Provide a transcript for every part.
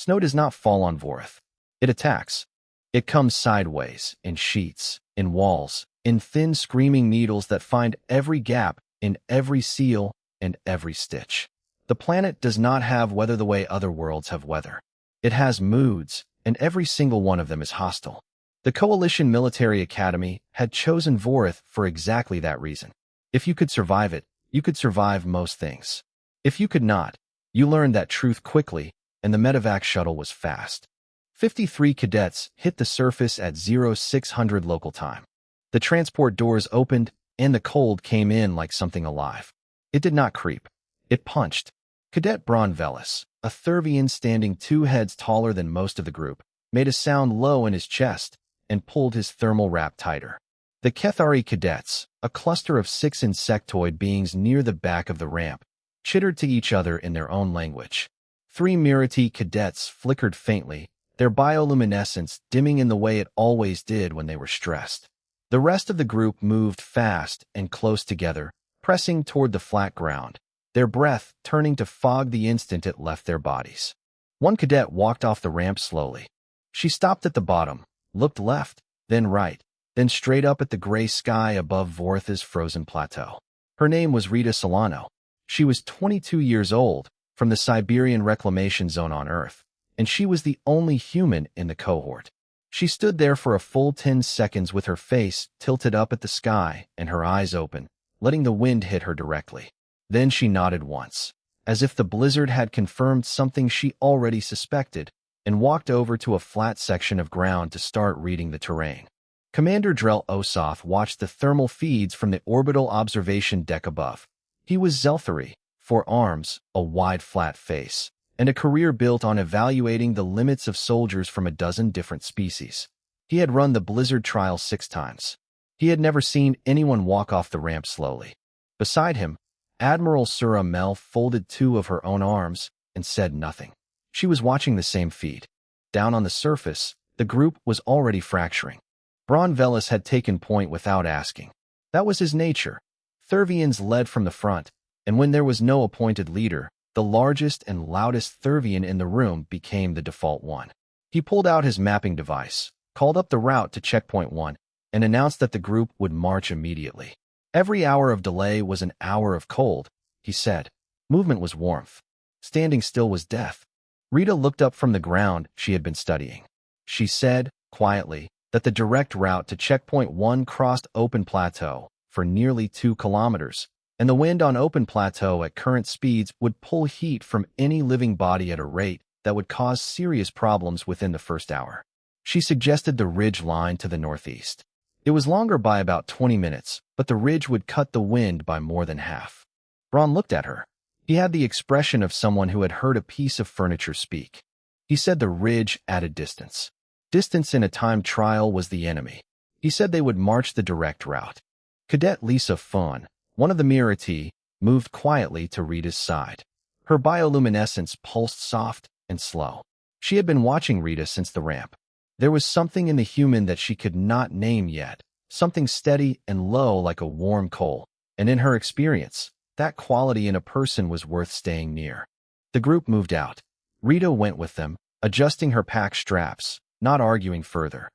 Snow does not fall on Vorith. It attacks. It comes sideways, in sheets, in walls, in thin screaming needles that find every gap, in every seal, and every stitch. The planet does not have weather the way other worlds have weather. It has moods, and every single one of them is hostile. The Coalition Military Academy had chosen Vorith for exactly that reason. If you could survive it, you could survive most things. If you could not, you learned that truth quickly, and the medevac shuttle was fast. 53 cadets hit the surface at 0600 local time. The transport doors opened, and the cold came in like something alive. It did not creep. It punched. Cadet Braun Velis, a Thurvian standing 2 heads taller than most of the group, made a sound low in his chest and pulled his thermal wrap tighter. The Kethari cadets, a cluster of 6 insectoid beings near the back of the ramp, chittered to each other in their own language. 3 Mirati cadets flickered faintly, their bioluminescence dimming in the way it always did when they were stressed. The rest of the group moved fast and close together, pressing toward the flat ground, their breath turning to fog the instant it left their bodies. One cadet walked off the ramp slowly. She stopped at the bottom, looked left, then right, then straight up at the gray sky above Vorith's frozen plateau. Her name was Rita Solano. She was 22 years old, from the Siberian Reclamation Zone on Earth, and she was the only human in the cohort. She stood there for a full 10 seconds with her face tilted up at the sky and her eyes open, letting the wind hit her directly. Then she nodded once, as if the blizzard had confirmed something she already suspected, and walked over to a flat section of ground to start reading the terrain. Commander Drell Osoth watched the thermal feeds from the orbital observation deck above. He was Zelthari, 4 arms, a wide flat face, and a career built on evaluating the limits of soldiers from a dozen different species. He had run the blizzard trial 6 times. He had never seen anyone walk off the ramp slowly. Beside him, Admiral Sura Mel folded 2 of her own arms and said nothing. She was watching the same feed. Down on the surface, the group was already fracturing. Braun Velis had taken point without asking. That was his nature. Thurvians led from the front, and when there was no appointed leader, the largest and loudest Thurvian in the room became the default one. He pulled out his mapping device, called up the route to checkpoint 1, and announced that the group would march immediately. Every hour of delay was an hour of cold, he said. Movement was warmth. Standing still was death. Rita looked up from the ground she had been studying. She said, quietly, that the direct route to checkpoint 1 crossed open plateau for nearly 2 kilometers, and the wind on open plateau at current speeds would pull heat from any living body at a rate that would cause serious problems within the first hour. She suggested the ridge line to the northeast. It was longer by about 20 minutes, but the ridge would cut the wind by more than half. Braun looked at her. He had the expression of someone who had heard a piece of furniture speak. He said the ridge added distance. Distance in a time trial was the enemy. He said they would march the direct route. Cadet Lisa Fawn, one of the Mirati, moved quietly to Rita's side. Her bioluminescence pulsed soft and slow. She had been watching Rita since the ramp. There was something in the human that she could not name yet, something steady and low like a warm coal, and in her experience, that quality in a person was worth staying near. The group moved out. Rita went with them, adjusting her pack straps, not arguing further.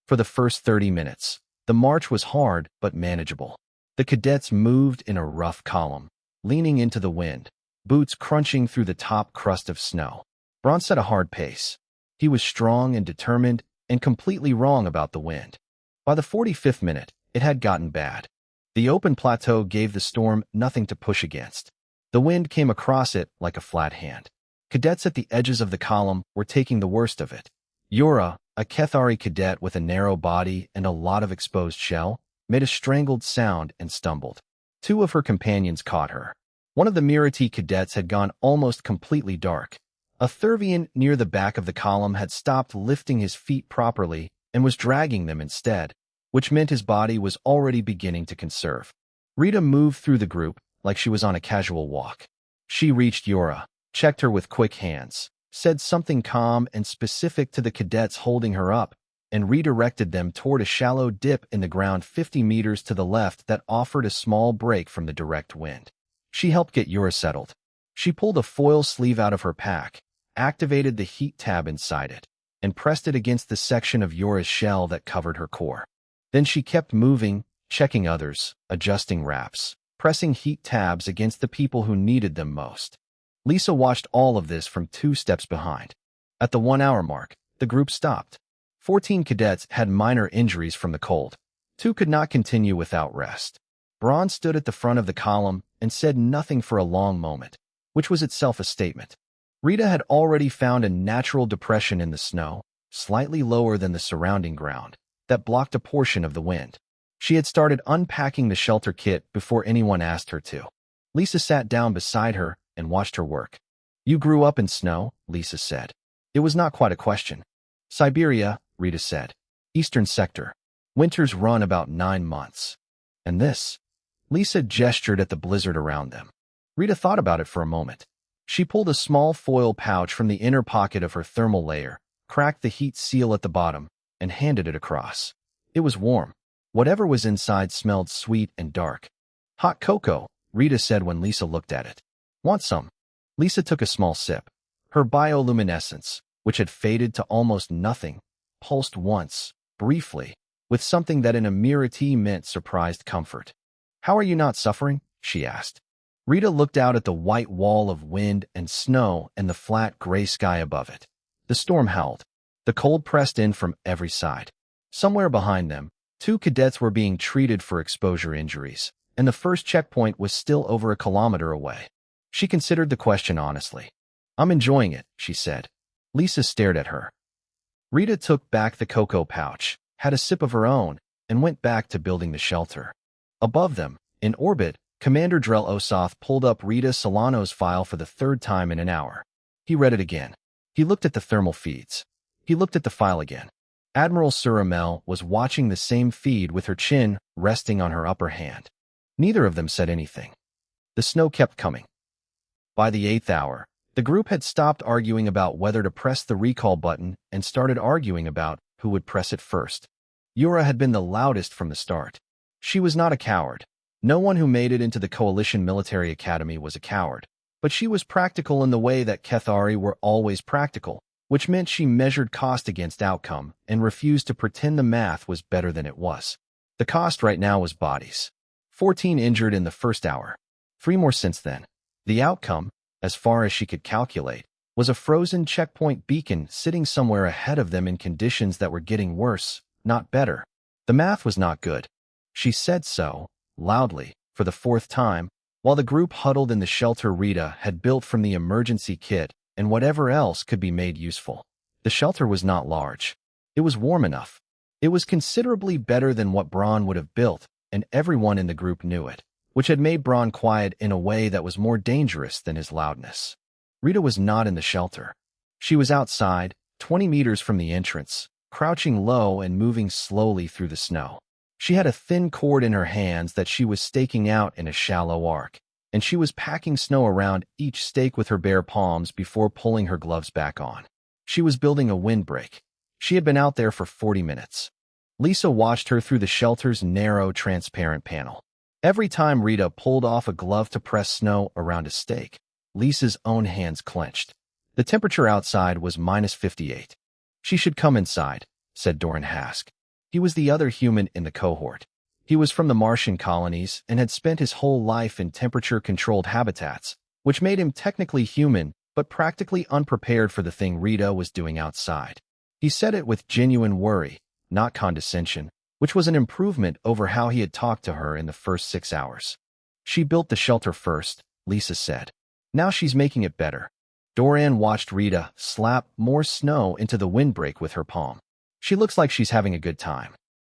For the first 30 minutes, the march was hard but manageable. The cadets moved in a rough column, leaning into the wind, boots crunching through the top crust of snow. Braun set a hard pace. He was strong and determined and completely wrong about the wind. By the 45th minute, it had gotten bad. The open plateau gave the storm nothing to push against. The wind came across it like a flat hand. Cadets at the edges of the column were taking the worst of it. Yura, a Kethari cadet with a narrow body and a lot of exposed shell, made a strangled sound and stumbled. 2 of her companions caught her. One of the Mirati cadets had gone almost completely dark. A Thurvian near the back of the column had stopped lifting his feet properly and was dragging them instead, which meant his body was already beginning to conserve. Rita moved through the group like she was on a casual walk. She reached Yura, checked her with quick hands, said something calm and specific to the cadets holding her up, and redirected them toward a shallow dip in the ground 50 meters to the left that offered a small break from the direct wind. She helped get Yura settled. She pulled a foil sleeve out of her pack, activated the heat tab inside it, and pressed it against the section of Yora's shell that covered her core. Then she kept moving, checking others, adjusting wraps, pressing heat tabs against the people who needed them most. Lisa watched all of this from 2 steps behind. At the 1-hour mark, the group stopped. 14 cadets had minor injuries from the cold. 2 could not continue without rest. Braun stood at the front of the column and said nothing for a long moment, which was itself a statement. Rita had already found a natural depression in the snow, slightly lower than the surrounding ground, that blocked a portion of the wind. She had started unpacking the shelter kit before anyone asked her to. Lisa sat down beside her and watched her work. "You grew up in snow," Lisa said. It was not quite a question. "Siberia," Rita said. "Eastern sector. Winters run about 9 months. And this?" Lisa gestured at the blizzard around them. Rita thought about it for a moment. She pulled a small foil pouch from the inner pocket of her thermal layer, cracked the heat seal at the bottom, and handed it across. It was warm. Whatever was inside smelled sweet and dark. "Hot cocoa," Rita said when Lisa looked at it. "Want some?" Lisa took a small sip. Her bioluminescence, which had faded to almost nothing, pulsed once, briefly, with something that in a Mirati meant surprised comfort. "How are you not suffering?" she asked. Rita looked out at the white wall of wind and snow and the flat gray sky above it. The storm howled. The cold pressed in from every side. Somewhere behind them, 2 cadets were being treated for exposure injuries, and the first checkpoint was still over a kilometer away. She considered the question honestly. "I'm enjoying it," she said. Lisa stared at her. Rita took back the cocoa pouch, had a sip of her own, and went back to building the shelter. Above them, in orbit, Commander Drell Osath pulled up Rita Solano's file for the 3rd time in an hour. He read it again. He looked at the thermal feeds. He looked at the file again. Admiral Suramel was watching the same feed with her chin resting on her upper hand. Neither of them said anything. The snow kept coming. By the 8th hour, the group had stopped arguing about whether to press the recall button and started arguing about who would press it first. Yura had been the loudest from the start. She was not a coward. No one who made it into the Coalition Military Academy was a coward. But she was practical in the way that Kethari were always practical, which meant she measured cost against outcome and refused to pretend the math was better than it was. The cost right now was bodies. 14 injured in the first hour. 3 more since then. The outcome, as far as she could calculate, was a frozen checkpoint beacon sitting somewhere ahead of them in conditions that were getting worse, not better. The math was not good. She said so, loudly, for the 4th time, while the group huddled in the shelter Rita had built from the emergency kit and whatever else could be made useful. The shelter was not large. It was warm enough. It was considerably better than what Braun would have built, and everyone in the group knew it, which had made Braun quiet in a way that was more dangerous than his loudness. Rita was not in the shelter. She was outside, 20 meters from the entrance, crouching low and moving slowly through the snow. She had a thin cord in her hands that she was staking out in a shallow arc, and she was packing snow around each stake with her bare palms before pulling her gloves back on. She was building a windbreak. She had been out there for 40 minutes. Lisa watched her through the shelter's narrow, transparent panel. Every time Rita pulled off a glove to press snow around a stake, Lisa's own hands clenched. The temperature outside was -58. "She should come inside," said Doran Hask. He was the other human in the cohort. He was from the Martian colonies and had spent his whole life in temperature-controlled habitats, which made him technically human but practically unprepared for the thing Rita was doing outside. He said it with genuine worry, not condescension, which was an improvement over how he had talked to her in the first 6 hours. "She built the shelter first," Lisa said. "Now she's making it better." Doran watched Rita slap more snow into the windbreak with her palm. "She looks like she's having a good time."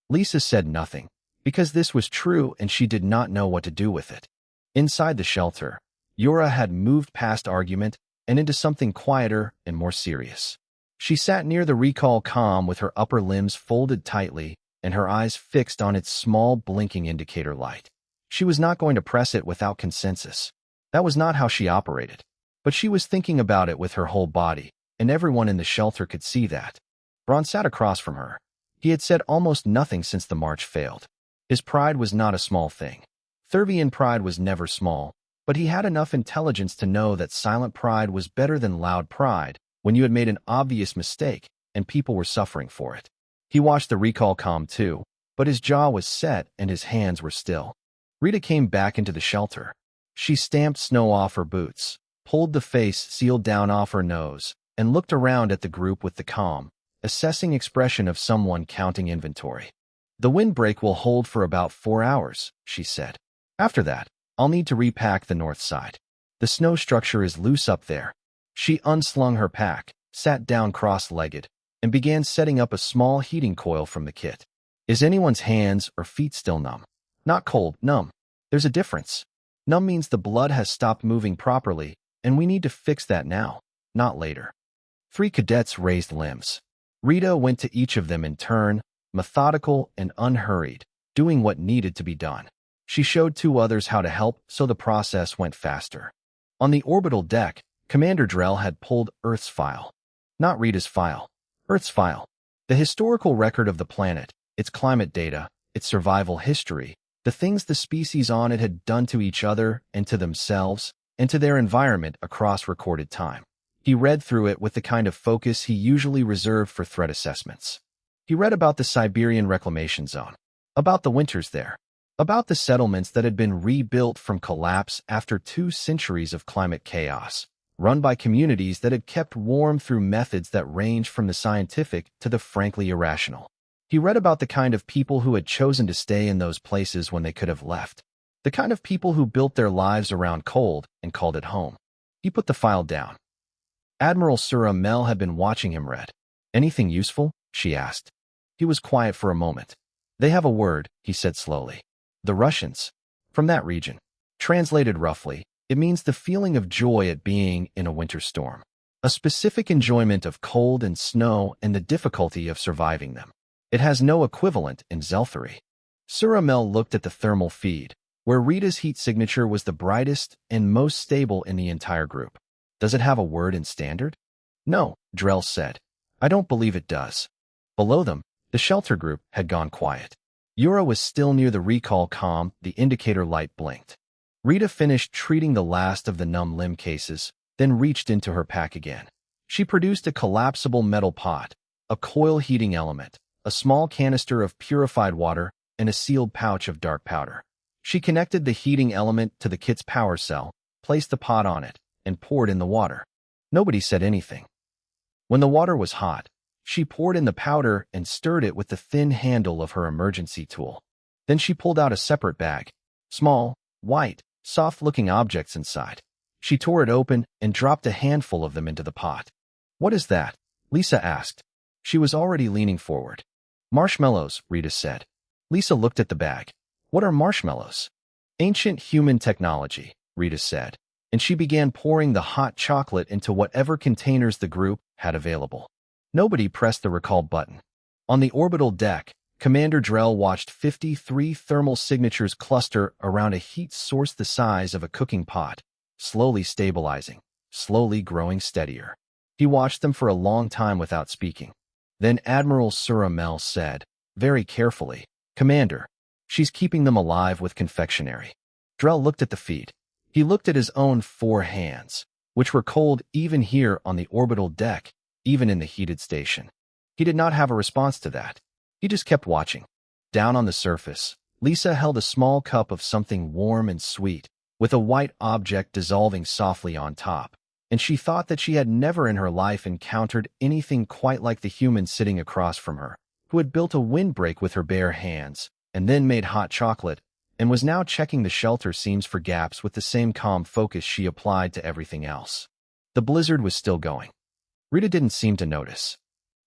Lisa said nothing, because this was true and she did not know what to do with it. Inside the shelter, Yura had moved past argument and into something quieter and more serious. She sat near the recall comm with her upper limbs folded tightly and her eyes fixed on its small blinking indicator light. She was not going to press it without consensus. That was not how she operated. But she was thinking about it with her whole body, and everyone in the shelter could see that. Braun sat across from her. He had said almost nothing since the march failed. His pride was not a small thing. Thurvian pride was never small, but he had enough intelligence to know that silent pride was better than loud pride, when you had made an obvious mistake and people were suffering for it. He watched the recall comm too, but his jaw was set and his hands were still. Rita came back into the shelter. She stamped snow off her boots, pulled the face sealed down off her nose, and looked around at the group with the calm, assessing expression of someone counting inventory. The windbreak will hold for about 4 hours, she said. After that, I'll need to repack the north side. The snow structure is loose up there. She unslung her pack, sat down cross-legged, and began setting up a small heating coil from the kit. Is anyone's hands or feet still numb? Not cold, numb. There's a difference. Numb means the blood has stopped moving properly, and we need to fix that now, not later. 3 cadets raised limbs. Rita went to each of them in turn, methodical and unhurried, doing what needed to be done. She showed 2 others how to help, so the process went faster. On the orbital deck, Commander Drell had pulled Earth's file. Not Rita's file. Earth's file. The historical record of the planet, its climate data, its survival history, the things the species on it had done to each other and to themselves and to their environment across recorded time. He read through it with the kind of focus he usually reserved for threat assessments. He read about the Siberian reclamation zone, about the winters there, about the settlements that had been rebuilt from collapse after 2 centuries of climate chaos, run by communities that had kept warm through methods that ranged from the scientific to the frankly irrational. He read about the kind of people who had chosen to stay in those places when they could have left, the kind of people who built their lives around cold and called it home. He put the file down. Admiral Sura Mel had been watching him read. Anything useful? She asked. He was quiet for a moment. They have a word, he said slowly. The Russians. From that region. Translated roughly, it means the feeling of joy at being in a winter storm. A specific enjoyment of cold and snow and the difficulty of surviving them. It has no equivalent in Zelthari. Sura Mel looked at the thermal feed, where Rita's heat signature was the brightest and most stable in the entire group. Does it have a word in standard? No, Drell said. I don't believe it does. Below them, the shelter group had gone quiet. Yura was still near the recall comm, the indicator light blinked. Rita finished treating the last of the numb limb cases, then reached into her pack again. She produced a collapsible metal pot, a coil heating element, a small canister of purified water, and a sealed pouch of dark powder. She connected the heating element to the kit's power cell, placed the pot on it, and poured in the water. Nobody said anything. When the water was hot, she poured in the powder and stirred it with the thin handle of her emergency tool. Then she pulled out a separate bag. Small, white, soft-looking objects inside. She tore it open and dropped a handful of them into the pot. What is that? Lisa asked. She was already leaning forward. Marshmallows, Rita said. Lisa looked at the bag. What are marshmallows? Ancient human technology, Rita said, and she began pouring the hot chocolate into whatever containers the group had available. Nobody pressed the recall button. On the orbital deck, Commander Drell watched 53 thermal signatures cluster around a heat source the size of a cooking pot, slowly stabilizing, slowly growing steadier. He watched them for a long time without speaking. Then Admiral Sura Mel said, very carefully, Commander, she's keeping them alive with confectionery. Drell looked at the feed. He looked at his own 4 hands, which were cold even here on the orbital deck, even in the heated station. He did not have a response to that. He just kept watching. Down on the surface, Lisa held a small cup of something warm and sweet, with a white object dissolving softly on top, and she thought that she had never in her life encountered anything quite like the human sitting across from her, who had built a windbreak with her bare hands, and then made hot chocolate, and was now checking the shelter seams for gaps with the same calm focus she applied to everything else. The blizzard was still going. Rita didn't seem to notice.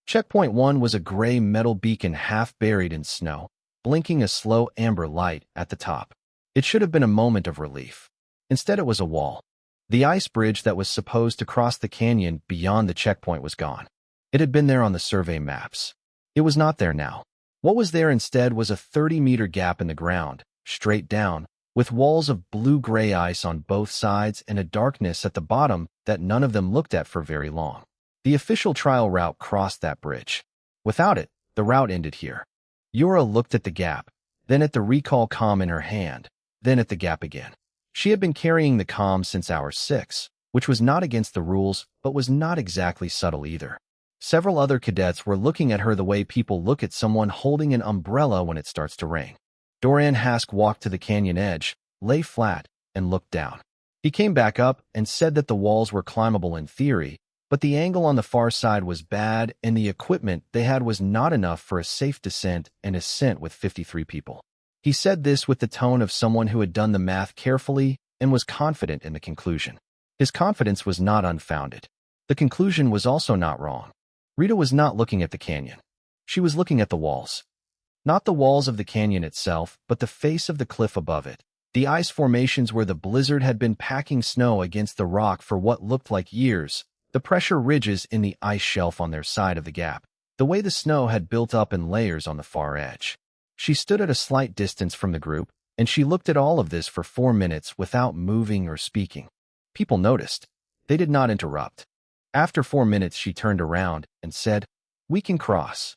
Checkpoint 1 was a gray metal beacon half buried in snow, blinking a slow amber light at the top. It should have been a moment of relief. Instead, it was a wall. The ice bridge that was supposed to cross the canyon beyond the checkpoint was gone. It had been there on the survey maps. It was not there now. What was there instead was a 30-meter gap in the ground, straight down, with walls of blue-gray ice on both sides and a darkness at the bottom that none of them looked at for very long. The official trial route crossed that bridge. Without it, the route ended here. Yura looked at the gap, then at the recall comm in her hand, then at the gap again. She had been carrying the comm since hour 6, which was not against the rules but was not exactly subtle either. Several other cadets were looking at her the way people look at someone holding an umbrella when it starts to rain. Doran Hask walked to the canyon edge, lay flat, and looked down. He came back up and said that the walls were climbable in theory, but the angle on the far side was bad and the equipment they had was not enough for a safe descent and ascent with 53 people. He said this with the tone of someone who had done the math carefully and was confident in the conclusion. His confidence was not unfounded. The conclusion was also not wrong. Rita was not looking at the canyon. She was looking at the walls. Not the walls of the canyon itself, but the face of the cliff above it. The ice formations where the blizzard had been packing snow against the rock for what looked like years, the pressure ridges in the ice shelf on their side of the gap, the way the snow had built up in layers on the far edge. She stood at a slight distance from the group, and she looked at all of this for 4 minutes without moving or speaking. People noticed. They did not interrupt. After 4 minutes, she turned around and said, "We can cross."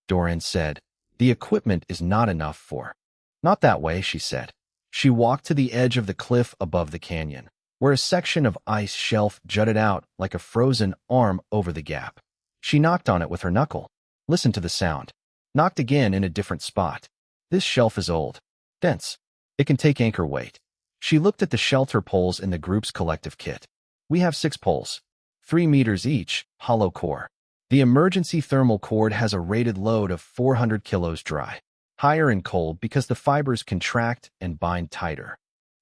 Doran said, "The equipment is not enough for." "Not that way," she said. She walked to the edge of the cliff above the canyon, where a section of ice shelf jutted out like a frozen arm over the gap. She knocked on it with her knuckle. Listen to the sound. Knocked again in a different spot. This shelf is old. Dense. It can take anchor weight. She looked at the shelter poles in the group's collective kit. We have 6 poles. 3 meters each, hollow core. The emergency thermal cord has a rated load of 400 kilos dry. Higher in cold because the fibers contract and bind tighter.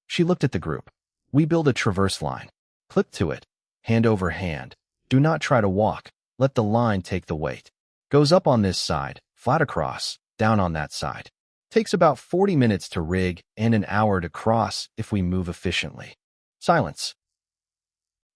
She looked at the group. We build a traverse line. Clip to it. Hand over hand. Do not try to walk. Let the line take the weight. Goes up on this side, flat across, down on that side. Takes about 40 minutes to rig and an hour to cross if we move efficiently. Silence.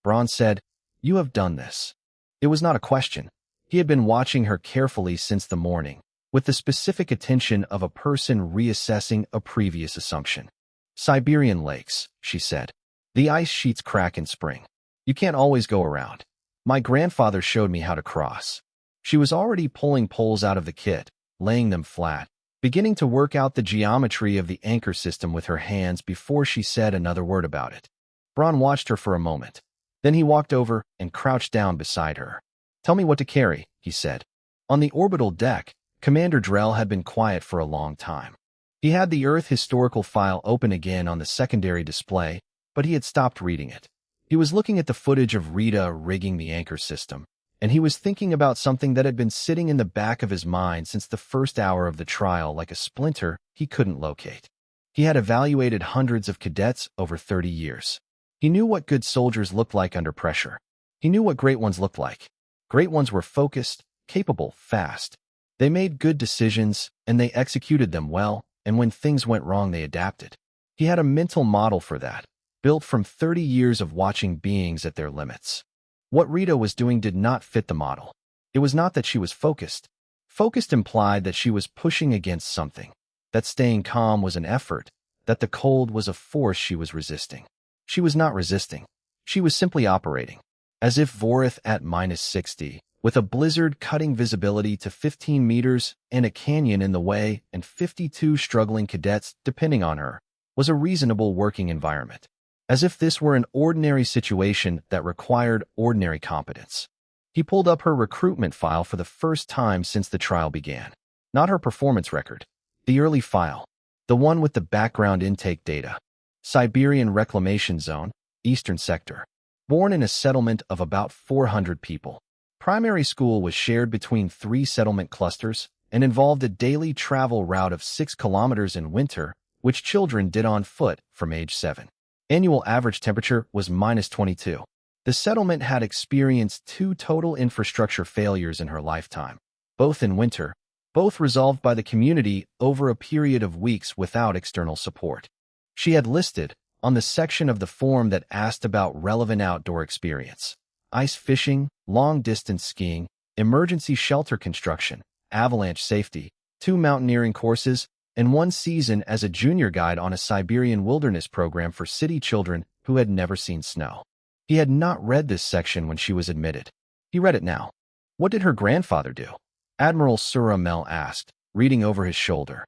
Braun said, "You have done this." It was not a question. He had been watching her carefully since the morning, with the specific attention of a person reassessing a previous assumption. "Siberian lakes," she said. "The ice sheets crack in spring. You can't always go around. My grandfather showed me how to cross." She was already pulling poles out of the kit, laying them flat, beginning to work out the geometry of the anchor system with her hands before she said another word about it. Braun watched her for a moment. Then he walked over and crouched down beside her. "Tell me what to carry," he said. On the orbital deck, Commander Drell had been quiet for a long time. He had the Earth historical file open again on the secondary display, but he had stopped reading it. He was looking at the footage of Rita rigging the anchor system, and he was thinking about something that had been sitting in the back of his mind since the first hour of the trial like a splinter he couldn't locate. He had evaluated hundreds of cadets over 30 years. He knew what good soldiers looked like under pressure. He knew what great ones looked like. Great ones were focused, capable, fast. They made good decisions, and they executed them well, and when things went wrong, they adapted. He had a mental model for that, built from 30 years of watching beings at their limits. What Rita was doing did not fit the model. It was not that she was focused. Focused implied that she was pushing against something, that staying calm was an effort, that the cold was a force she was resisting. She was not resisting. She was simply operating. As if Vorith at -60, with a blizzard cutting visibility to 15 meters and a canyon in the way and 52 struggling cadets depending on her, was a reasonable working environment. As if this were an ordinary situation that required ordinary competence. He pulled up her recruitment file for the first time since the trial began. Not her performance record. The early file. The one with the background intake data. Siberian Reclamation Zone, Eastern Sector. Born in a settlement of about 400 people. Primary school was shared between 3 settlement clusters and involved a daily travel route of 6 kilometers in winter, which children did on foot from age 7. Annual average temperature was -22. The settlement had experienced 2 total infrastructure failures in her lifetime, both in winter, both resolved by the community over a period of weeks without external support. She had listed, on the section of the form that asked about relevant outdoor experience, ice fishing, long-distance skiing, emergency shelter construction, avalanche safety, 2 mountaineering courses, and 1 season as a junior guide on a Siberian wilderness program for city children who had never seen snow. He had not read this section when she was admitted. He read it now. What did her grandfather do? Admiral Suramel asked, reading over his shoulder.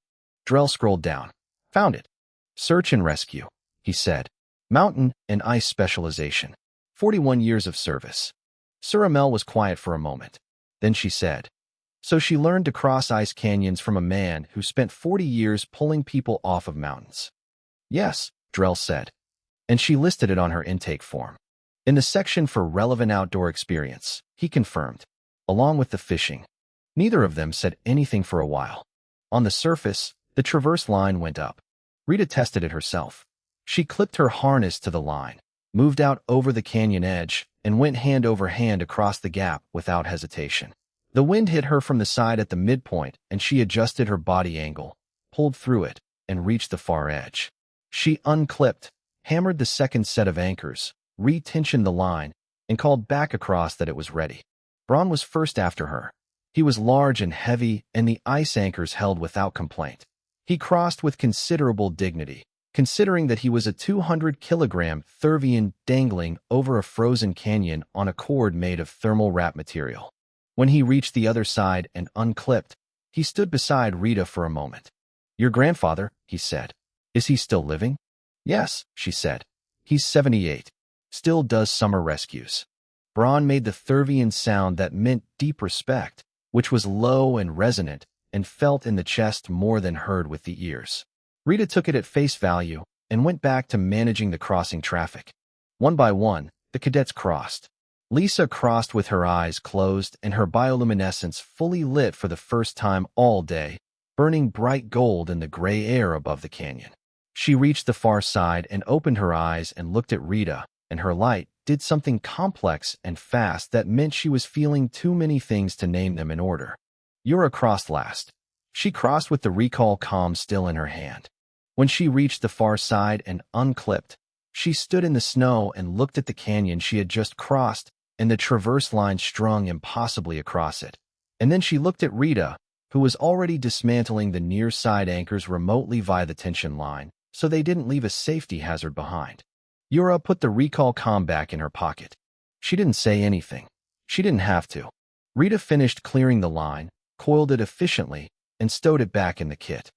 Drell scrolled down. Found it. Search and rescue, he said. Mountain and ice specialization. 41 years of service. Suramel was quiet for a moment. Then she said, "So she learned to cross ice canyons from a man who spent 40 years pulling people off of mountains." "Yes," Drell said. And she listed it on her intake form. In the section for relevant outdoor experience, he confirmed, along with the fishing. Neither of them said anything for a while. On the surface, the traverse line went up. Rita tested it herself. She clipped her harness to the line, moved out over the canyon edge, and went hand over hand across the gap without hesitation. The wind hit her from the side at the midpoint, and she adjusted her body angle, pulled through it, and reached the far edge. She unclipped, hammered the second set of anchors, re-tensioned the line, and called back across that it was ready. Braun was first after her. He was large and heavy, and the ice anchors held without complaint. He crossed with considerable dignity, considering that he was a 200-kilogram Thurvian dangling over a frozen canyon on a cord made of thermal wrap material. When he reached the other side and unclipped, he stood beside Rita for a moment. "Your grandfather," he said. "Is he still living?" "Yes," she said. "He's 78. Still does summer rescues." Braun made the Thurvian sound that meant deep respect, which was low and resonant and felt in the chest more than heard with the ears. Rita took it at face value and went back to managing the crossing traffic. One by one, the cadets crossed. Lisa crossed with her eyes closed and her bioluminescence fully lit for the first time all day, burning bright gold in the gray air above the canyon. She reached the far side and opened her eyes and looked at Rita, and her light did something complex and fast that meant she was feeling too many things to name them in order. Yura crossed last. She crossed with the recall comm still in her hand. When she reached the far side and unclipped, she stood in the snow and looked at the canyon she had just crossed and the traverse line strung impossibly across it. And then she looked at Rita, who was already dismantling the near side anchors remotely via the tension line, so they didn't leave a safety hazard behind. Yura put the recall comm back in her pocket. She didn't say anything. She didn't have to. Rita finished clearing the line, coiled it efficiently, and stowed it back in the kit.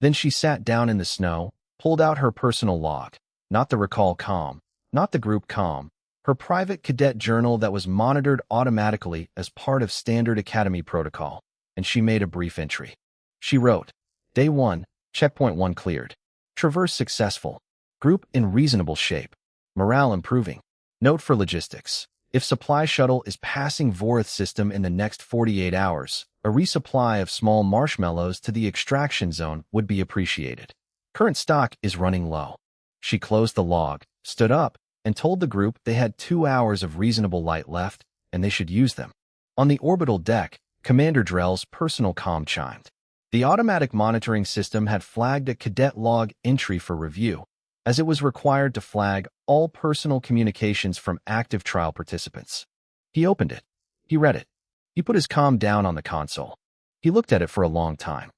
Then she sat down in the snow, pulled out her personal log, not the recall comm, not the group comm, her private cadet journal that was monitored automatically as part of standard academy protocol, and she made a brief entry. She wrote, "Day 1, checkpoint 1 cleared. Traverse successful. Group in reasonable shape. Morale improving. Note for logistics. If supply shuttle is passing Vorith system in the next 48 hours, a resupply of small marshmallows to the extraction zone would be appreciated. Current stock is running low." She closed the log, stood up, and told the group they had 2 hours of reasonable light left, and they should use them. On the orbital deck, Commander Drell's personal comm chimed. The automatic monitoring system had flagged a cadet log entry for review, as it was required to flag all personal communications from active trial participants. He opened it. He read it. He put his comm down on the console. He looked at it for a long time.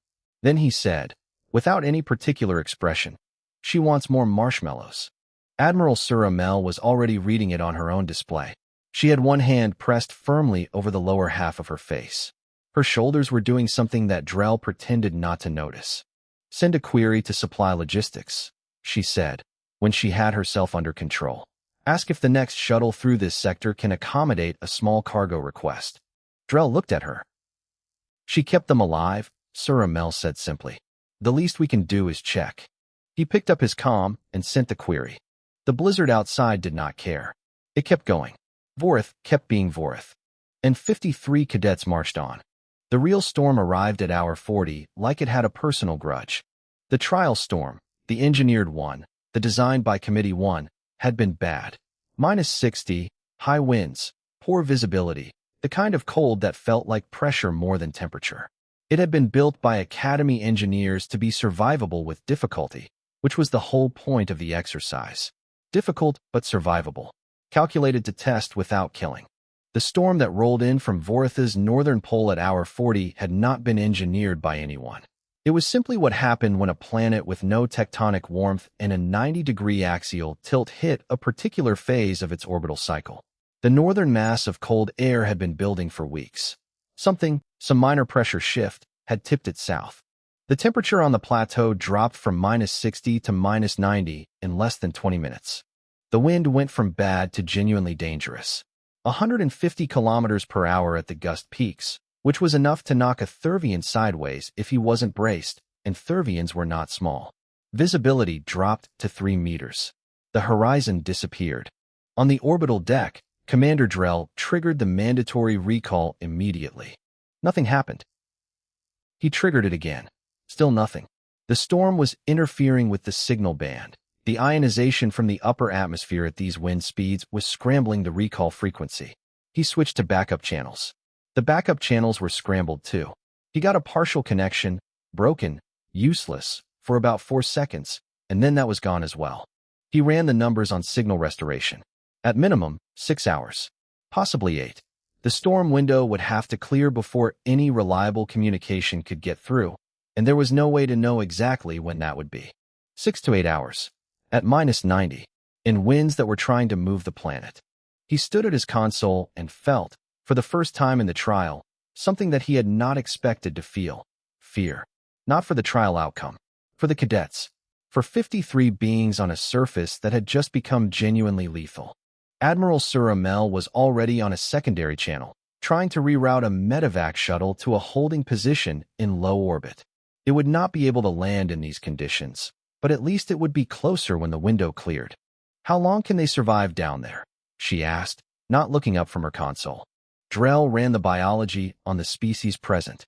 Then he said, without any particular expression, "She wants more marshmallows." Admiral Suramel was already reading it on her own display. She had one hand pressed firmly over the lower half of her face. Her shoulders were doing something that Drell pretended not to notice. "Send a query to supply logistics," she said, when she had herself under control. "Ask if the next shuttle through this sector can accommodate a small cargo request." Drell looked at her. "She kept them alive," Suramel said simply. "The least we can do is check." He picked up his comm and sent the query. The blizzard outside did not care. It kept going. Vorith kept being Vorith. And 53 cadets marched on. The real storm arrived at hour 40 like it had a personal grudge. The trial storm, the engineered one, the designed by Committee 1, had been bad. -60, high winds, poor visibility, the kind of cold that felt like pressure more than temperature. It had been built by Academy engineers to be survivable with difficulty, which was the whole point of the exercise. Difficult but survivable, calculated to test without killing. The storm that rolled in from Vorith's northern pole at hour 40 had not been engineered by anyone. It was simply what happened when a planet with no tectonic warmth and a 90-degree axial tilt hit a particular phase of its orbital cycle. The northern mass of cold air had been building for weeks. Some minor pressure shift, had tipped it south. The temperature on the plateau dropped from -60 to -90 in less than 20 minutes. The wind went from bad to genuinely dangerous. 150 kilometers per hour at the gust peaks, which was enough to knock a Thurvian sideways if he wasn't braced, and Thurvians were not small. Visibility dropped to 3 meters. The horizon disappeared. On the orbital deck, Commander Drell triggered the mandatory recall immediately. Nothing happened. He triggered it again. Still nothing. The storm was interfering with the signal band. The ionization from the upper atmosphere at these wind speeds was scrambling the recall frequency. He switched to backup channels. The backup channels were scrambled too. He got a partial connection, broken, useless, for about 4 seconds, and then that was gone as well. He ran the numbers on signal restoration. At minimum, 6 hours. Possibly 8. The storm window would have to clear before any reliable communication could get through, and there was no way to know exactly when that would be. 6 to 8 hours. At -90, in winds that were trying to move the planet. He stood at his console and felt, for the first time in the trial, something that he had not expected to feel. Fear. Not for the trial outcome. For the cadets. For 53 beings on a surface that had just become genuinely lethal. Admiral Sir Amel was already on a secondary channel, trying to reroute a medevac shuttle to a holding position in low orbit. It would not be able to land in these conditions, but at least it would be closer when the window cleared. How long can they survive down there? She asked, not looking up from her console. Drell ran the biology on the species present.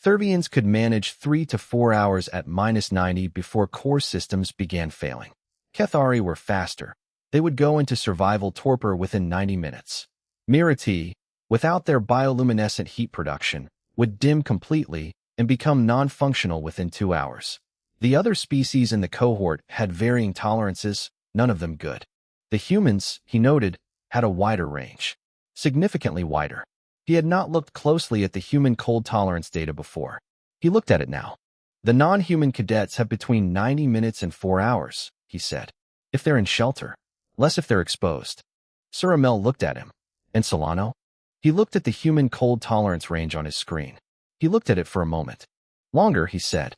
Thurvians could manage 3 to 4 hours at -90 before core systems began failing. Kethari were faster. They would go into survival torpor within 90 minutes. Mirati, without their bioluminescent heat production, would dim completely and become non-functional within 2 hours. The other species in the cohort had varying tolerances, none of them good. The humans, he noted, had a wider range. Significantly wider. He had not looked closely at the human cold tolerance data before. He looked at it now. The non-human cadets have between 90 minutes and 4 hours, he said. If they're in shelter. Less if they're exposed. Sir Amel looked at him. And Solano? He looked at the human cold tolerance range on his screen. He looked at it for a moment. Longer, he said.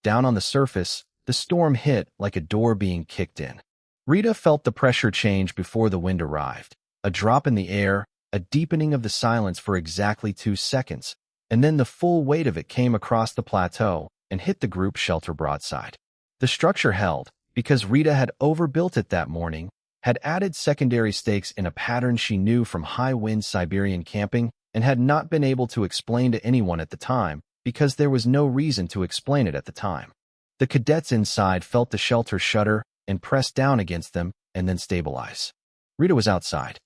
Down on the surface, the storm hit like a door being kicked in. Rita felt the pressure change before the wind arrived. A drop in the air, a deepening of the silence for exactly 2 seconds, and then the full weight of it came across the plateau and hit the group shelter broadside. The structure held, because Rita had overbuilt it that morning, had added secondary stakes in a pattern she knew from high-wind Siberian camping and had not been able to explain to anyone at the time because there was no reason to explain it at the time. The cadets inside felt the shelter shudder and press down against them and then stabilize. Rita was outside.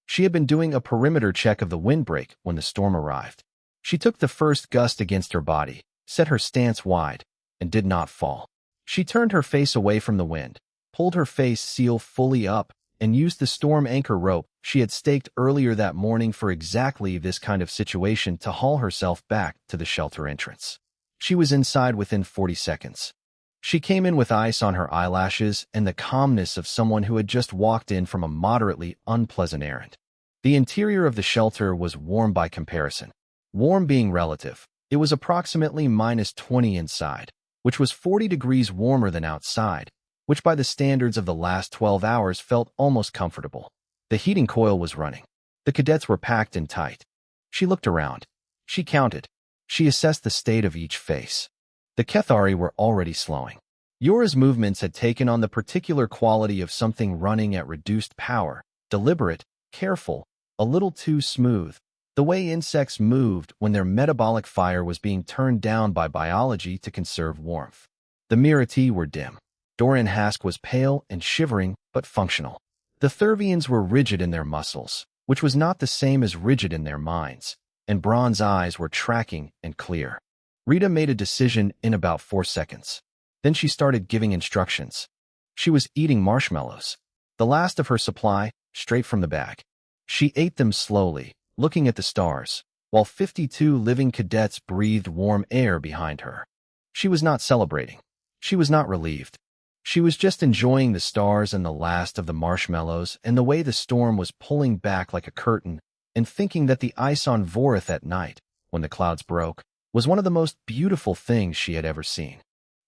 She had been doing a perimeter check of the windbreak when the storm arrived. She took the first gust against her body, set her stance wide, and did not fall. She turned her face away from the wind, pulled her face seal fully up, and used the storm anchor rope she had staked earlier that morning for exactly this kind of situation to haul herself back to the shelter entrance. She was inside within 40 seconds. She came in with ice on her eyelashes and the calmness of someone who had just walked in from a moderately unpleasant errand. The interior of the shelter was warm by comparison. Warm being relative, it was approximately -20 inside, which was 40 degrees warmer than outside, which by the standards of the last 12 hours felt almost comfortable. The heating coil was running. The cadets were packed in tight. She looked around. She counted. She assessed the state of each face. The Kethari were already slowing. Yora's movements had taken on the particular quality of something running at reduced power, deliberate, careful, a little too smooth, the way insects moved when their metabolic fire was being turned down by biology to conserve warmth. The Mirati were dim. Doran Hask was pale and shivering, but functional. The Thurvians were rigid in their muscles, which was not the same as rigid in their minds, and Braun's eyes were tracking and clear. Rita made a decision in about 4 seconds. Then she started giving instructions. She was eating marshmallows, the last of her supply, straight from the bag. She ate them slowly, looking at the stars, while 52 living cadets breathed warm air behind her. She was not celebrating. She was not relieved. She was just enjoying the stars and the last of the marshmallows and the way the storm was pulling back like a curtain, and thinking that the ice on Vorith at night, when the clouds broke, was one of the most beautiful things she had ever seen.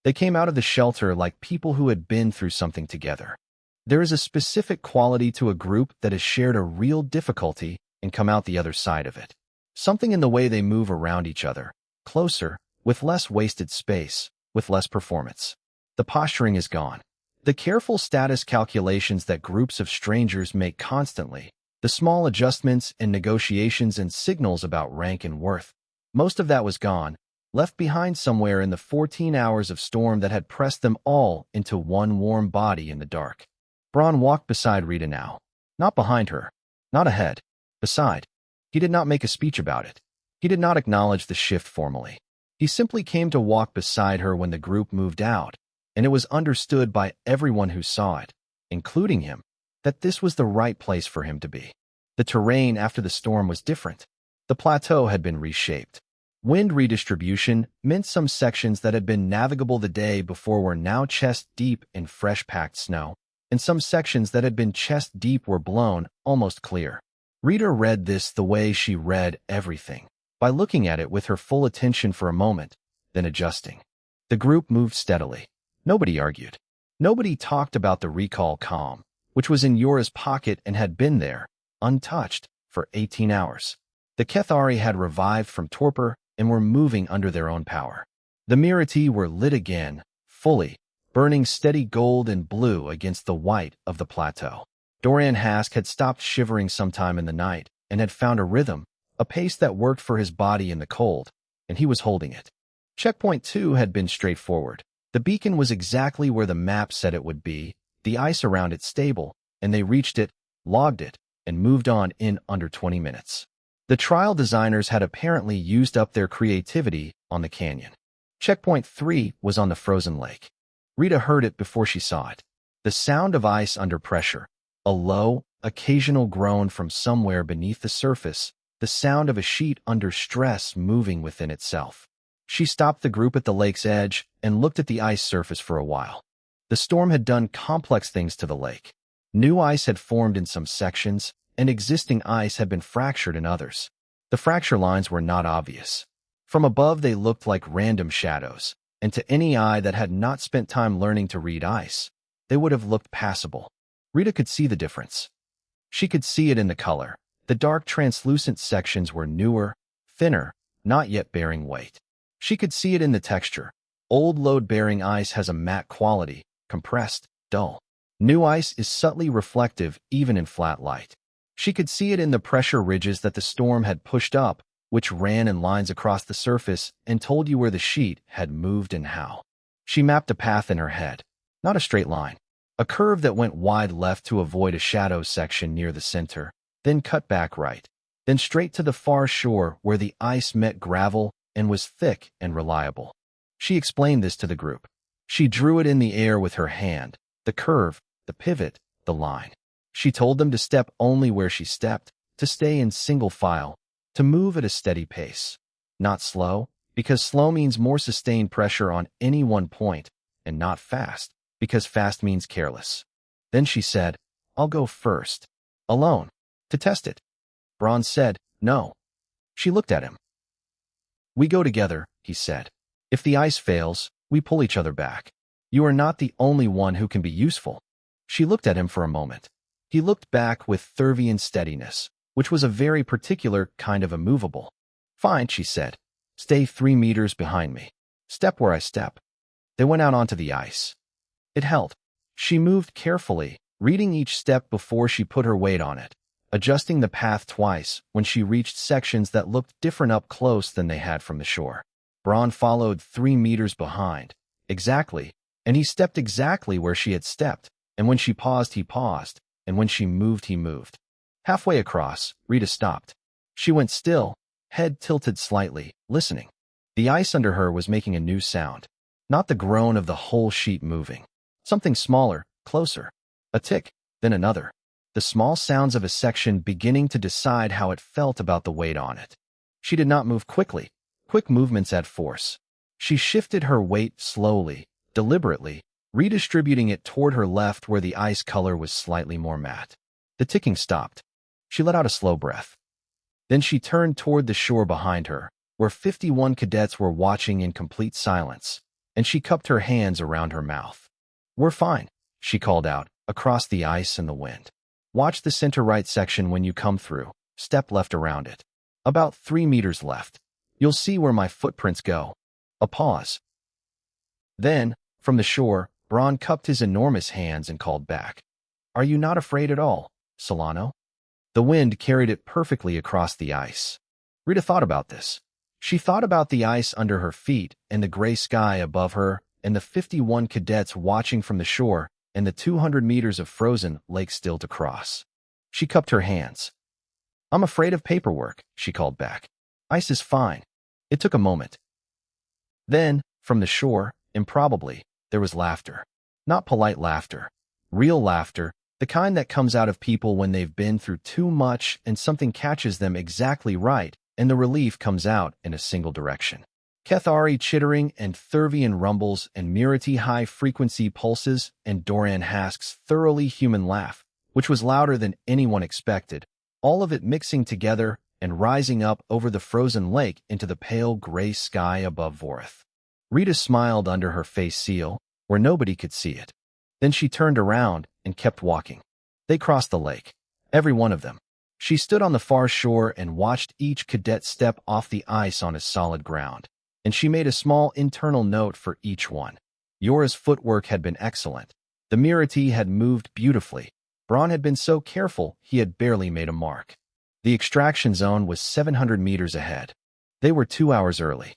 They came out of the shelter like people who had been through something together. There is a specific quality to a group that has shared a real difficulty and come out the other side of it. Something in the way they move around each other, closer, with less wasted space, with less performance. The posturing is gone. The careful status calculations that groups of strangers make constantly, the small adjustments and negotiations and signals about rank and worth, most of that was gone, left behind somewhere in the 14 hours of storm that had pressed them all into one warm body in the dark. Braun walked beside Rita now. Not behind her. Not ahead. Beside. He did not make a speech about it. He did not acknowledge the shift formally. He simply came to walk beside her when the group moved out, and it was understood by everyone who saw it, including him, that this was the right place for him to be. The terrain after the storm was different. The plateau had been reshaped. Wind redistribution meant some sections that had been navigable the day before were now chest-deep in fresh-packed snow, and some sections that had been chest-deep were blown almost clear. Rita read this the way she read everything, by looking at it with her full attention for a moment, then adjusting. The group moved steadily. Nobody argued. Nobody talked about the recall calm, which was in Yora's pocket and had been there, untouched, for 18 hours. The Kethari had revived from torpor and were moving under their own power. The Mirati were lit again, fully, burning steady gold and blue against the white of the plateau. Dorian Hask had stopped shivering sometime in the night and had found a rhythm, a pace that worked for his body in the cold, and he was holding it. Checkpoint 2 had been straightforward. The beacon was exactly where the map said it would be, the ice around it stable, and they reached it, logged it, and moved on in under 20 minutes. The trial designers had apparently used up their creativity on the canyon. Checkpoint 3 was on the frozen lake. Rita heard it before she saw it. The sound of ice under pressure, a low, occasional groan from somewhere beneath the surface, the sound of a sheet under stress moving within itself. She stopped the group at the lake's edge and looked at the ice surface for a while. The storm had done complex things to the lake. New ice had formed in some sections, and existing ice had been fractured in others. The fracture lines were not obvious. From above they looked like random shadows, and to any eye that had not spent time learning to read ice, they would have looked passable. Rita could see the difference. She could see it in the color. The dark translucent sections were newer, thinner, not yet bearing weight. She could see it in the texture. Old load-bearing ice has a matte quality, compressed, dull. New ice is subtly reflective even in flat light. She could see it in the pressure ridges that the storm had pushed up, which ran in lines across the surface and told you where the sheet had moved and how. She mapped a path in her head, not a straight line. A curve that went wide left to avoid a shadow section near the center, then cut back right, then straight to the far shore where the ice met gravel and was thick and reliable. She explained this to the group. She drew it in the air with her hand, the curve, the pivot, the line. She told them to step only where she stepped, to stay in single file, to move at a steady pace. Not slow, because slow means more sustained pressure on any one point, and not fast, because fast means careless. Then she said, "I'll go first. Alone. To test it." Braun said, "No." She looked at him. "We go together," he said. "If the ice fails, we pull each other back. You are not the only one who can be useful." She looked at him for a moment. He looked back with Thurvian steadiness, which was a very particular kind of immovable. "Fine," she said. "Stay 3 meters behind me. Step where I step." They went out onto the ice. It held. She moved carefully, reading each step before she put her weight on it, adjusting the path twice when she reached sections that looked different up close than they had from the shore. Braun followed 3 meters behind. Exactly, and he stepped exactly where she had stepped, and when she paused, he paused, and when she moved, he moved. Halfway across, Rita stopped. She went still, head tilted slightly, listening. The ice under her was making a new sound, not the groan of the whole sheet moving. Something smaller, closer. A tick, then another. The small sounds of a section beginning to decide how it felt about the weight on it. She did not move quickly. Quick movements add force. She shifted her weight slowly, deliberately, redistributing it toward her left where the ice color was slightly more matte. The ticking stopped. She let out a slow breath. Then she turned toward the shore behind her, where 51 cadets were watching in complete silence, and she cupped her hands around her mouth. "We're fine," she called out, across the ice and the wind. Watch the center right section when you come through. Step left around it. About 3 meters left. You'll see where my footprints go. A pause. Then, from the shore, Braun cupped his enormous hands and called back. Are you not afraid at all, Solano? The wind carried it perfectly across the ice. Rita thought about this. She thought about the ice under her feet and the gray sky above her and the 51 cadets watching from the shore and the 200 meters of frozen lake still to cross. She cupped her hands. I'm afraid of paperwork, she called back. Ice is fine. It took a moment. Then, from the shore, improbably, there was laughter. Not polite laughter. Real laughter, the kind that comes out of people when they've been through too much and something catches them exactly right, and the relief comes out in a single direction. Kethari chittering and Thurvian rumbles and Mirati high-frequency pulses and Doran Hask's thoroughly human laugh, which was louder than anyone expected, all of it mixing together and rising up over the frozen lake into the pale gray sky above Vorith. Rita smiled under her face seal, where nobody could see it. Then she turned around and kept walking. They crossed the lake. Every one of them. She stood on the far shore and watched each cadet step off the ice on his solid ground. And she made a small internal note for each one. Yora's footwork had been excellent. The Mirati had moved beautifully. Braun had been so careful he had barely made a mark. The extraction zone was 700 meters ahead. They were 2 hours early.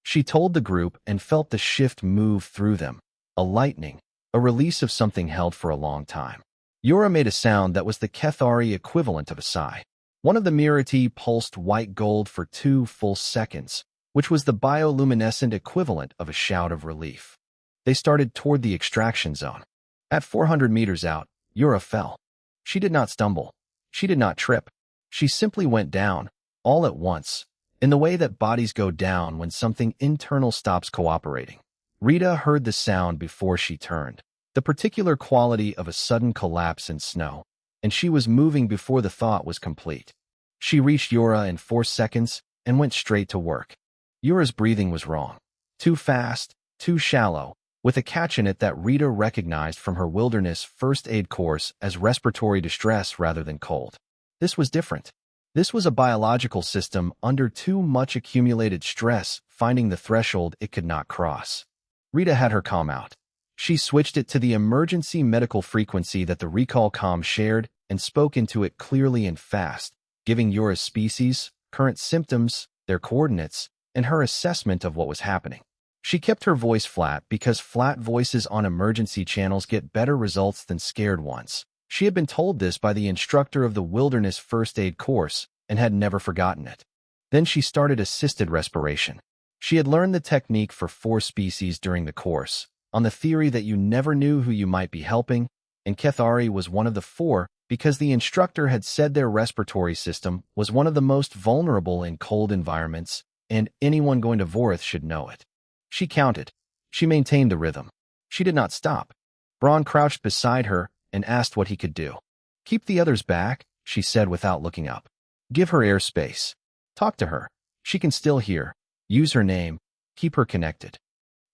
She told the group and felt the shift move through them. A lightning, a release of something held for a long time. Yora made a sound that was the Kethari equivalent of a sigh. One of the Mirati pulsed white gold for 2 full seconds, which was the bioluminescent equivalent of a shout of relief. They started toward the extraction zone. At 400 meters out, Yura fell. She did not stumble. She did not trip. She simply went down, all at once, in the way that bodies go down when something internal stops cooperating. Rita heard the sound before she turned, the particular quality of a sudden collapse in snow, and she was moving before the thought was complete. She reached Yura in 4 seconds and went straight to work. Yura's breathing was wrong. Too fast, too shallow, with a catch in it that Rita recognized from her wilderness first aid course as respiratory distress rather than cold. This was different. This was a biological system under too much accumulated stress, finding the threshold it could not cross. Rita had her comm out. She switched it to the emergency medical frequency that the recall comm shared and spoke into it clearly and fast, giving Yura's species, current symptoms, their coordinates, and her assessment of what was happening. She kept her voice flat because flat voices on emergency channels get better results than scared ones. She had been told this by the instructor of the wilderness first aid course and had never forgotten it. Then she started assisted respiration. She had learned the technique for 4 species during the course, on the theory that you never knew who you might be helping, and Kethari was one of the 4 because the instructor had said their respiratory system was one of the most vulnerable in cold environments, and anyone going to Vorith should know it. She counted. She maintained the rhythm. She did not stop. Braun crouched beside her and asked what he could do. Keep the others back, she said without looking up. Give her airspace. Talk to her. She can still hear. Use her name. Keep her connected.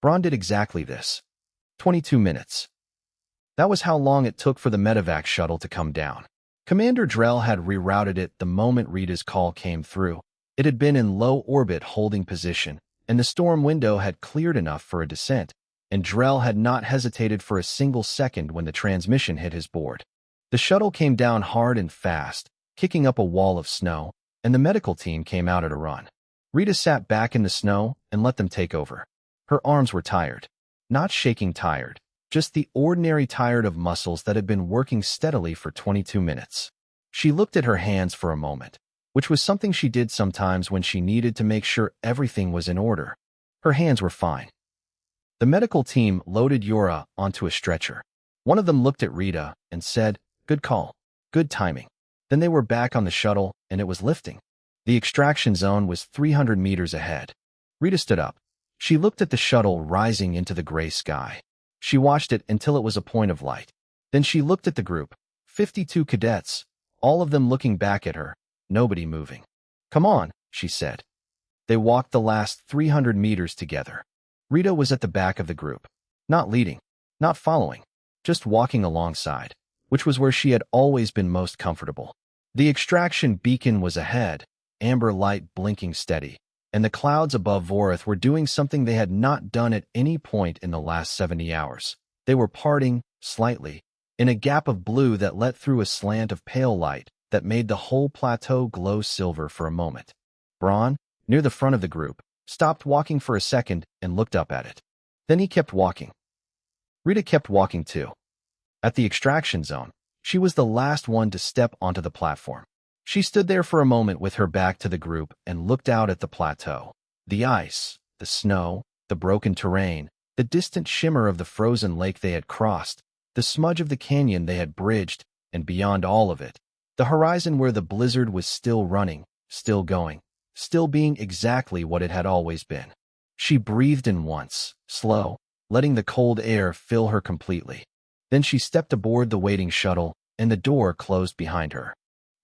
Braun did exactly this. 22 minutes. That was how long it took for the medevac shuttle to come down. Commander Drell had rerouted it the moment Rita's call came through. It had been in low orbit holding position, and the storm window had cleared enough for a descent, and Drell had not hesitated for a single second when the transmission hit his board. The shuttle came down hard and fast, kicking up a wall of snow, and the medical team came out at a run. Rita sat back in the snow and let them take over. Her arms were tired. Not shaking tired, just the ordinary tired of muscles that had been working steadily for 22 minutes. She looked at her hands for a moment, which was something she did sometimes when she needed to make sure everything was in order. Her hands were fine. The medical team loaded Yura onto a stretcher. One of them looked at Rita and said, "Good call. Good timing." Then they were back on the shuttle, and it was lifting. The extraction zone was 300 meters ahead. Rita stood up. She looked at the shuttle rising into the gray sky. She watched it until it was a point of light. Then she looked at the group, 52 cadets, all of them looking back at her, nobody moving. "Come on," she said. They walked the last 300 meters together. Rita was at the back of the group, not leading, not following, just walking alongside, which was where she had always been most comfortable. The extraction beacon was ahead, amber light blinking steady, and the clouds above Vorith were doing something they had not done at any point in the last 70 hours. They were parting, slightly, in a gap of blue that let through a slant of pale light that made the whole plateau glow silver for a moment. Braun, near the front of the group, stopped walking for a second and looked up at it. Then he kept walking. Rita kept walking too. At the extraction zone, she was the last one to step onto the platform. She stood there for a moment with her back to the group and looked out at the plateau. The ice, the snow, the broken terrain, the distant shimmer of the frozen lake they had crossed, the smudge of the canyon they had bridged, and beyond all of it, the horizon where the blizzard was still running, still going, still being exactly what it had always been. She breathed in once, slow, letting the cold air fill her completely. Then she stepped aboard the waiting shuttle, and the door closed behind her.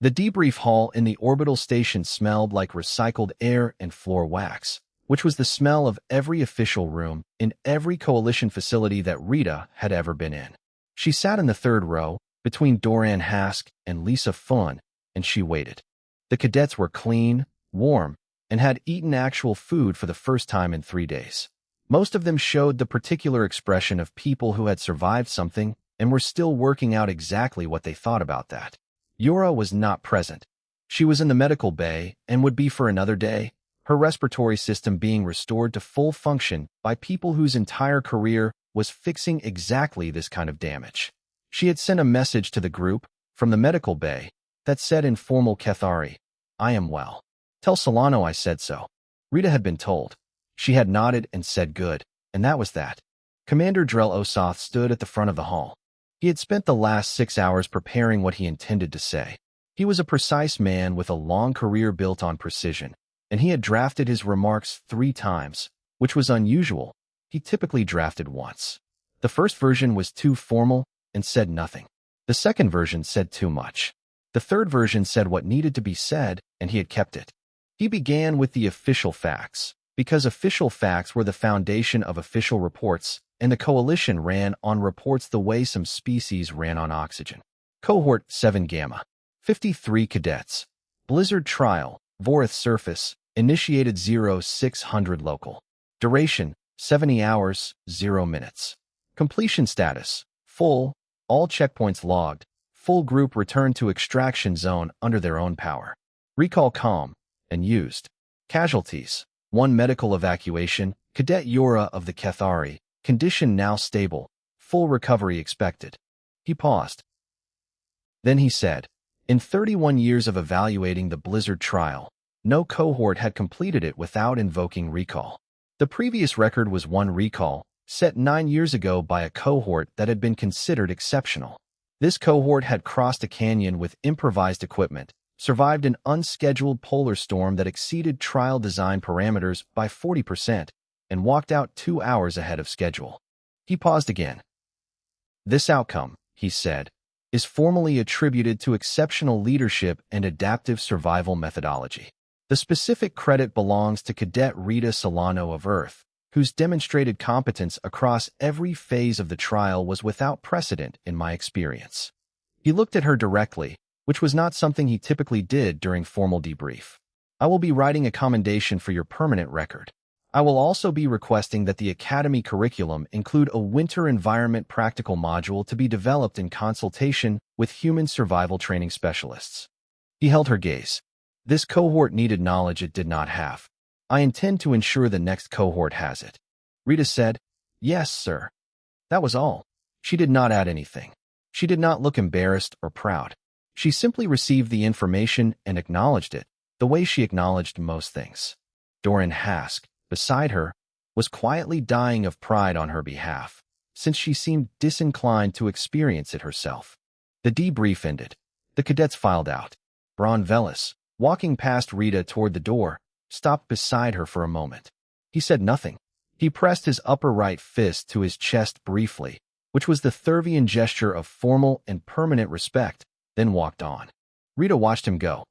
The debrief hall in the orbital station smelled like recycled air and floor wax, which was the smell of every official room in every coalition facility that Rita had ever been in. She sat in the third row, between Doran Hask and Lisa Fun, and she waited. The cadets were clean, warm, and had eaten actual food for the first time in 3 days. Most of them showed the particular expression of people who had survived something and were still working out exactly what they thought about that. Yura was not present. She was in the medical bay and would be for another day, her respiratory system being restored to full function by people whose entire career was fixing exactly this kind of damage. She had sent a message to the group from the medical bay that said in formal Cathari, "I am well. Tell Solano I said so." Rita had been told. She had nodded and said good, and that was that. Commander Drell Osoth stood at the front of the hall. He had spent the last 6 hours preparing what he intended to say. He was a precise man with a long career built on precision, and he had drafted his remarks 3 times, which was unusual. He typically drafted once. The first version was too formal and said nothing. The second version said too much. The third version said what needed to be said, and he had kept it. He began with the official facts, because official facts were the foundation of official reports, and the coalition ran on reports the way some species ran on oxygen. Cohort 7 Gamma. 53 cadets. Blizzard trial, Vorith surface, initiated 0600 local. Duration, 70 hours, 0 minutes. Completion status, full, all checkpoints logged, full group returned to extraction zone under their own power. Recall calm, and used. Casualties, 1 medical evacuation, Cadet Yura of the Cathari, condition now stable, full recovery expected. He paused. Then he said, in 31 years of evaluating the Blizzard trial, no cohort had completed it without invoking recall. The previous record was 1 recall, set 9 years ago by a cohort that had been considered exceptional. This cohort had crossed a canyon with improvised equipment, survived an unscheduled polar storm that exceeded trial design parameters by 40%, and walked out 2 hours ahead of schedule. He paused again. This outcome, he said, is formally attributed to exceptional leadership and adaptive survival methodology. The specific credit belongs to Cadet Rita Solano of Earth, whose demonstrated competence across every phase of the trial was without precedent in my experience. He looked at her directly, which was not something he typically did during formal debrief. I will be writing a commendation for your permanent record. I will also be requesting that the Academy curriculum include a winter environment practical module to be developed in consultation with human survival training specialists. He held her gaze. This cohort needed knowledge it did not have. I intend to ensure the next cohort has it. Rita said, yes, sir. That was all. She did not add anything. She did not look embarrassed or proud. She simply received the information and acknowledged it, the way she acknowledged most things. Doran Hask, beside her, was quietly dying of pride on her behalf, since she seemed disinclined to experience it herself. The debrief ended. The cadets filed out. Braun Velis, walking past Rita toward the door, stopped beside her for a moment. He said nothing. He pressed his upper right fist to his chest briefly, which was the Thurvian gesture of formal and permanent respect, then walked on. Rita watched him go.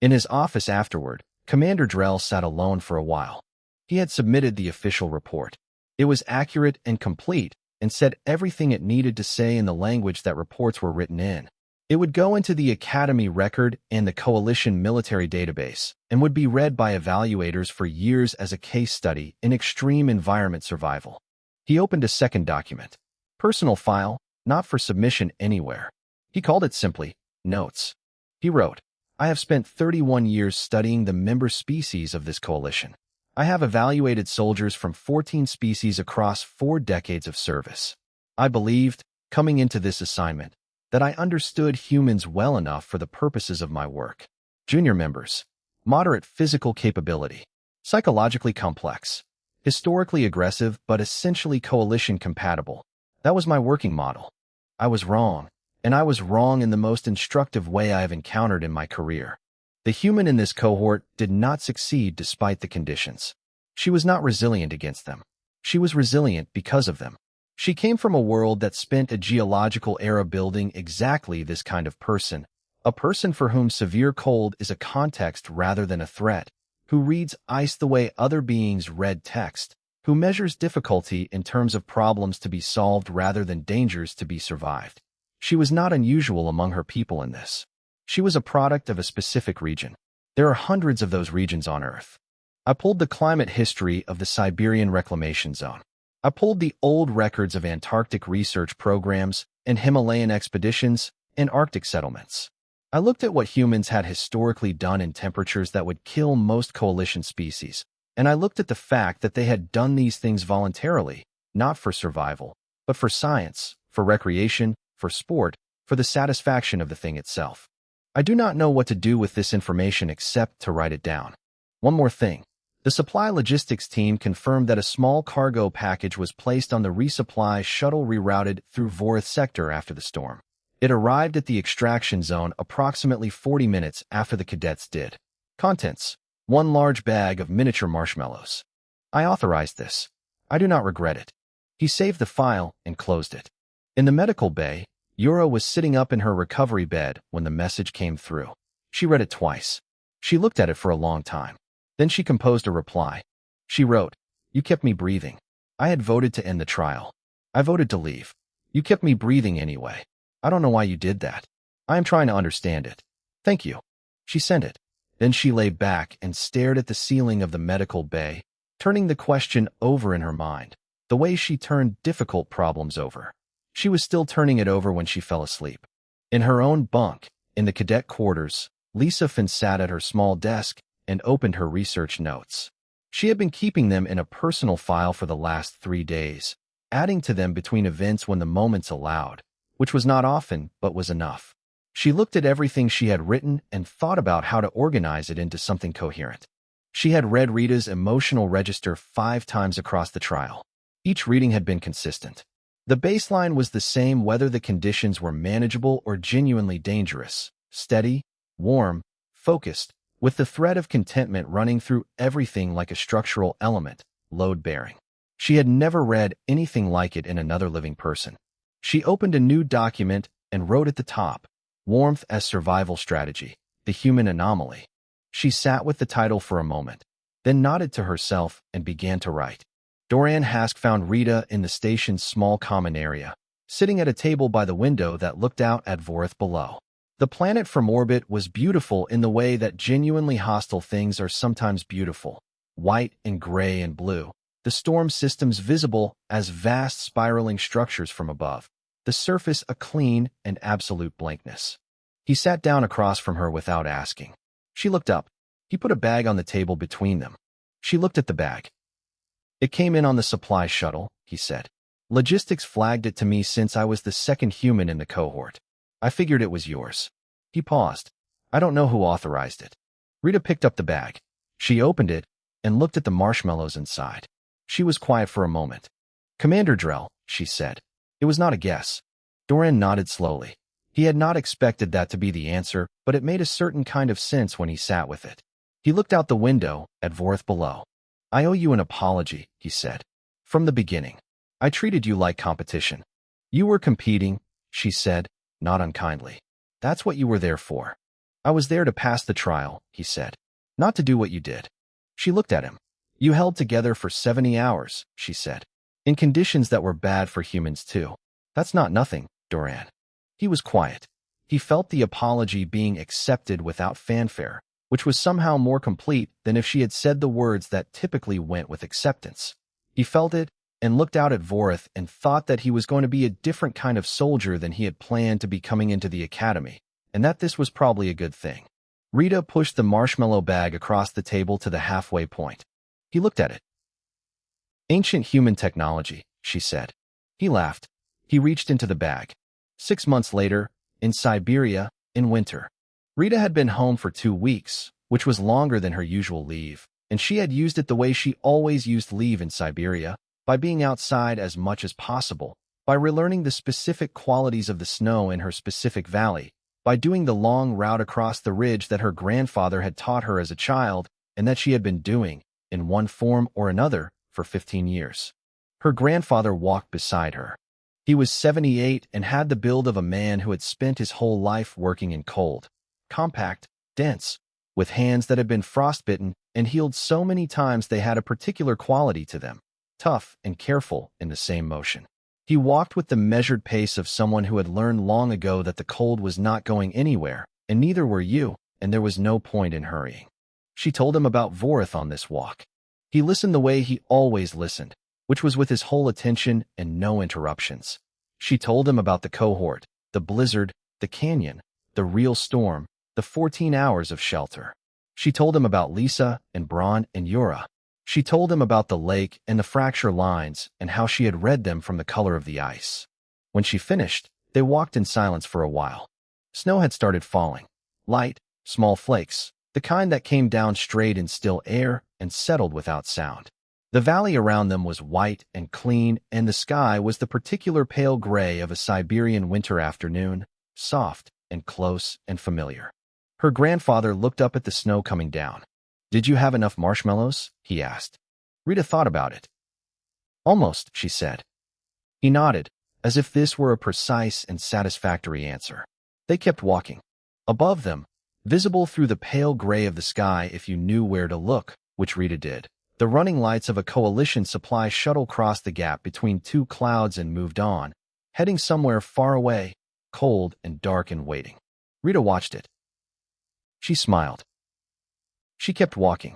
In his office afterward, Commander Drell sat alone for a while. He had submitted the official report. It was accurate and complete, and said everything it needed to say in the language that reports were written in. It would go into the Academy record and the Coalition military database, and would be read by evaluators for years as a case study in extreme environment survival. He opened a second document. Personal file, not for submission anywhere. He called it simply, Notes. He wrote, I have spent 31 years studying the member species of this coalition. I have evaluated soldiers from 14 species across 4 decades of service. I believed, coming into this assignment, that I understood humans well enough for the purposes of my work. Junior members. Moderate physical capability. Psychologically complex. Historically aggressive but essentially coalition compatible. That was my working model. I was wrong, and I was wrong in the most instructive way I have encountered in my career. The human in this cohort did not succeed despite the conditions. She was not resilient against them. She was resilient because of them. She came from a world that spent a geological era building exactly this kind of person, a person for whom severe cold is a context rather than a threat, who reads ice the way other beings read text, who measures difficulty in terms of problems to be solved rather than dangers to be survived. She was not unusual among her people in this. She was a product of a specific region. There are hundreds of those regions on Earth. I pulled the climate history of the Siberian Reclamation Zone. I pulled the old records of Antarctic research programs and Himalayan expeditions and Arctic settlements. I looked at what humans had historically done in temperatures that would kill most coalition species, and I looked at the fact that they had done these things voluntarily, not for survival, but for science, for recreation, for sport, for the satisfaction of the thing itself. I do not know what to do with this information except to write it down. One more thing. The supply logistics team confirmed that a small cargo package was placed on the resupply shuttle rerouted through Vorith sector after the storm. It arrived at the extraction zone approximately 40 minutes after the cadets did. Contents: 1 large bag of miniature marshmallows. I authorized this. I do not regret it. He saved the file and closed it. In the medical bay, Yura was sitting up in her recovery bed when the message came through. She read it twice. She looked at it for a long time. Then she composed a reply. She wrote, You kept me breathing. I had voted to end the trial. I voted to leave. You kept me breathing anyway. I don't know why you did that. I am trying to understand it. Thank you. She sent it. Then she lay back and stared at the ceiling of the medical bay, turning the question over in her mind, the way she turned difficult problems over. She was still turning it over when she fell asleep. In her own bunk, in the cadet quarters, Lisa Finn sat at her small desk and opened her research notes. She had been keeping them in a personal file for the last 3 days, adding to them between events when the moments allowed, which was not often but was enough. She looked at everything she had written and thought about how to organize it into something coherent. She had read Rita's emotional register 5 times across the trial. Each reading had been consistent. The baseline was the same whether the conditions were manageable or genuinely dangerous, steady, warm, focused, with the thread of contentment running through everything like a structural element, load-bearing. She had never read anything like it in another living person. She opened a new document and wrote at the top, Warmth as Survival Strategy, The Human Anomaly. She sat with the title for a moment, then nodded to herself and began to write. Dorian Hask found Rita in the station's small common area, sitting at a table by the window that looked out at Vorith below. The planet from orbit was beautiful in the way that genuinely hostile things are sometimes beautiful, white and gray and blue, the storm systems visible as vast spiraling structures from above, the surface a clean and absolute blankness. He sat down across from her without asking. She looked up. He put a bag on the table between them. She looked at the bag. It came in on the supply shuttle, he said. Logistics flagged it to me since I was the second human in the cohort. I figured it was yours. He paused. I don't know who authorized it. Rita picked up the bag. She opened it and looked at the marshmallows inside. She was quiet for a moment. Commander Drell, she said. It was not a guess. Dorian nodded slowly. He had not expected that to be the answer, but it made a certain kind of sense when he sat with it. He looked out the window at Vorith below. I owe you an apology, he said. From the beginning. I treated you like competition. You were competing, she said, not unkindly. That's what you were there for. I was there to pass the trial, he said. Not to do what you did. She looked at him. You held together for 70 hours, she said. In conditions that were bad for humans too. That's not nothing, Doran. He was quiet. He felt the apology being accepted without fanfare, which was somehow more complete than if she had said the words that typically went with acceptance. He felt it and looked out at Vorith and thought that he was going to be a different kind of soldier than he had planned to be coming into the academy, and that this was probably a good thing. Rita pushed the marshmallow bag across the table to the halfway point. He looked at it. Ancient human technology, she said. He laughed. He reached into the bag. 6 months later, in Siberia, in winter. Rita had been home for 2 weeks, which was longer than her usual leave, and she had used it the way she always used leave in Siberia, by being outside as much as possible, by relearning the specific qualities of the snow in her specific valley, by doing the long route across the ridge that her grandfather had taught her as a child and that she had been doing, in one form or another, for 15 years. Her grandfather walked beside her. He was 78 and had the build of a man who had spent his whole life working in cold, compact, dense, with hands that had been frostbitten and healed so many times they had a particular quality to them, tough and careful in the same motion. He walked with the measured pace of someone who had learned long ago that the cold was not going anywhere, and neither were you, and there was no point in hurrying. She told him about Vorith on this walk. He listened the way he always listened, which was with his whole attention and no interruptions. She told him about the cohort, the blizzard, the canyon, the real storm, the 14 hours of shelter. She told him about Lisa and Braun and Yura. She told him about the lake and the fracture lines and how she had read them from the color of the ice. When she finished, they walked in silence for a while. Snow had started falling. Light, small flakes, the kind that came down straight in still air and settled without sound. The valley around them was white and clean, and the sky was the particular pale gray of a Siberian winter afternoon, soft and close and familiar. Her grandfather looked up at the snow coming down. "Did you have enough marshmallows?" he asked. Rita thought about it. "Almost," she said. He nodded, as if this were a precise and satisfactory answer. They kept walking. Above them, visible through the pale gray of the sky if you knew where to look, which Rita did, the running lights of a coalition supply shuttle crossed the gap between 2 clouds and moved on, heading somewhere far away, cold and dark and waiting. Rita watched it. She smiled. She kept walking.